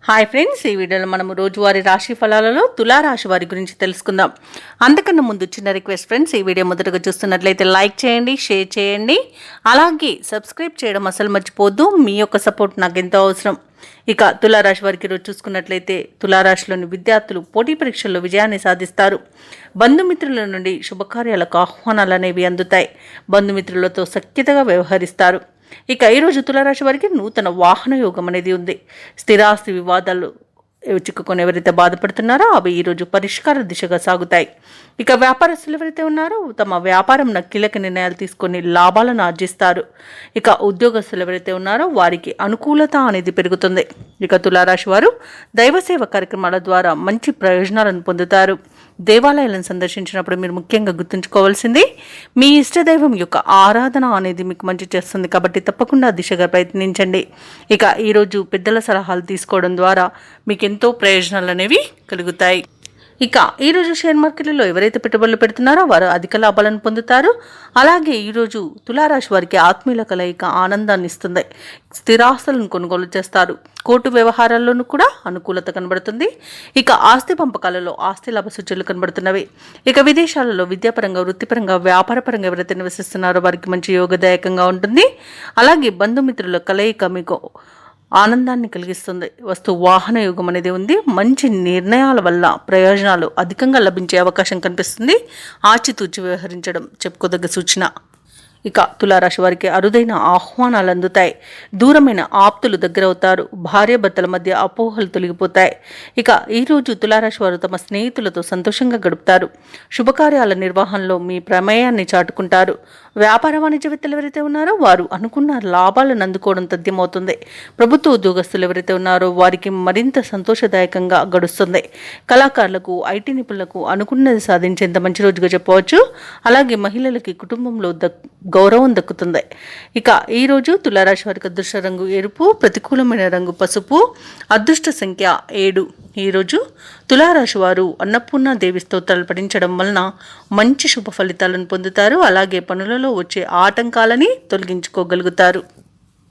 Hi friends, ఈ వీడియోలో మనము రోజువారీ రాశి ఫలాలలో తులారాశి వారి గురించి తెలుసుకుందాం. అంతకన్నా ముందు చిన్న రిక్వెస్ట్ ఫ్రెండ్స్, ఈ వీడియో మొదటగా చూస్తున్నట్లయితే లైక్ చేయండి, షేర్ చేయండి, అలాగే సబ్స్క్రైబ్ చేయడం అసలు మర్చిపోద్దు. మీ యొక్క సపోర్ట్ నాకు ఎంతో అవసరం. ఇక తులారాశి వారికి ఈరోజు చూసుకున్నట్లయితే తులారాశిలోని విద్యార్థులు పోటీ పరీక్షల్లో విజయాన్ని సాధిస్తారు. బంధుమిత్రుల నుండి శుభకార్యాలకు ఆహ్వానాలు అనేవి అందుతాయి. బంధుమిత్రులతో సఖ్యతగా వ్యవహరిస్తారు. ఇక ఈరోజు తులారాశి వారికి నూతన వాహన యోగం అనేది ఉంది. స్థిరాస్తి వివాదాలు చిక్కుకొని ఎవరైతే బాధపడుతున్నారో అవి ఈరోజు పరిష్కార దిశగా సాగుతాయి. ఇక వ్యాపారస్తులు ఎవరైతే ఉన్నారో తమ వ్యాపారంలో కీలక నిర్ణయాలు తీసుకొని లాభాలను ఆర్జిస్తారు. ఇక ఉద్యోగస్తులు ఎవరైతే ఉన్నారో వారికి అనుకూలత అనేది పెరుగుతుంది. ఇక తులారాశి వారు దైవసేవ కార్యక్రమాల ద్వారా మంచి ప్రయోజనాలను పొందుతారు. దేవాలయాలను సందర్శించినప్పుడు మీరు ముఖ్యంగా గుర్తుంచుకోవాల్సింది మీ ఇష్టదైవం యొక్క ఆరాధన అనేది మీకు మంచి చేస్తుంది. కాబట్టి తప్పకుండా దిశగా ప్రయత్నించండి. ఇక ఈరోజు పెద్దల సలహాలు తీసుకోవడం ద్వారా మీకు ఎంతో ప్రయోజనాలు అనేవి కలుగుతాయి. ఇక ఈరోజు షేర్ మార్కెట్లలో ఎవరైతే పెట్టుబడులు పెడుతున్నారో వారు అధిక లాభాలను పొందుతారు. అలాగే ఈరోజు తులారాశి వారికి ఆత్మీయుల కలయిక ఆనందాన్ని ఇస్తుంది. స్థిరాస్తులను కొనుగోలు చేస్తారు. కోర్టు వ్యవహారాల్లోనూ కూడా అనుకూలత కనబడుతుంది. ఇక ఆస్తి పంపకాలలో ఆస్తి లాభ సూచనలు కనబడుతున్నవి. ఇక విదేశాలలో విద్యాపరంగా, వృత్తిపరంగా, వ్యాపారపరంగా ఎవరైతే నివసిస్తున్నారో వారికి మంచి యోగదాయకంగా ఉంటుంది. అలాగే బంధుమిత్రుల కలయిక మీకు ఆనందాన్ని కలిగిస్తుంది. వస్తు వాహన యోగం అనేది ఉంది. మంచి నిర్ణయాల వల్ల ప్రయోజనాలు అధికంగా లభించే అవకాశం కనిపిస్తుంది. ఆచితూచి వ్యవహరించడం చెప్పుకోదగ్గ సూచన. ఇక తులారాశి వారికి అరుదైన ఆహ్వానాలు అందుతాయి. దూరమైన ఆప్తులు దగ్గరవుతారు. భార్యాభర్తల మధ్య అపోహలు తొలగిపోతాయి. ఇక ఈరోజు తులారాశి వారు తమ స్నేహితులతో సంతోషంగా గడుపుతారు. శుభకార్యాల నిర్వహణలో మీ ప్రమేయాన్ని చాటుకుంటారు. వ్యాపార వాణిజ్యవేత్తలు ఎవరైతే ఉన్నారో వారు అనుకున్న లాభాలను అందుకోవడం తథ్యమవుతుంది. ప్రభుత్వ ఉద్యోగస్తులు ఎవరైతే ఉన్నారో వారికి మరింత సంతోషదాయకంగా గడుస్తుంది. కళాకారులకు, ఐటీ నిపుణులకు అనుకున్నది సాధించేంత మంచి రోజుగా చెప్పవచ్చు. అలాగే మహిళలకి కుటుంబంలో గౌరవం దక్కుతుంది. ఇక ఈరోజు తులారాశి వారికి అదృష్ట రంగు ఎరుపు, ప్రతికూలమైన రంగు పసుపు, అదృష్ట సంఖ్య 7. ఈరోజు తులారాశి వారు అన్నపూర్ణ దేవి స్తోత్రాలు పఠించడం వలన మంచి శుభ ఫలితాలను పొందుతారు. అలాగే పనులలో వచ్చే ఆటంకాలని తొలగించుకోగలుగుతారు.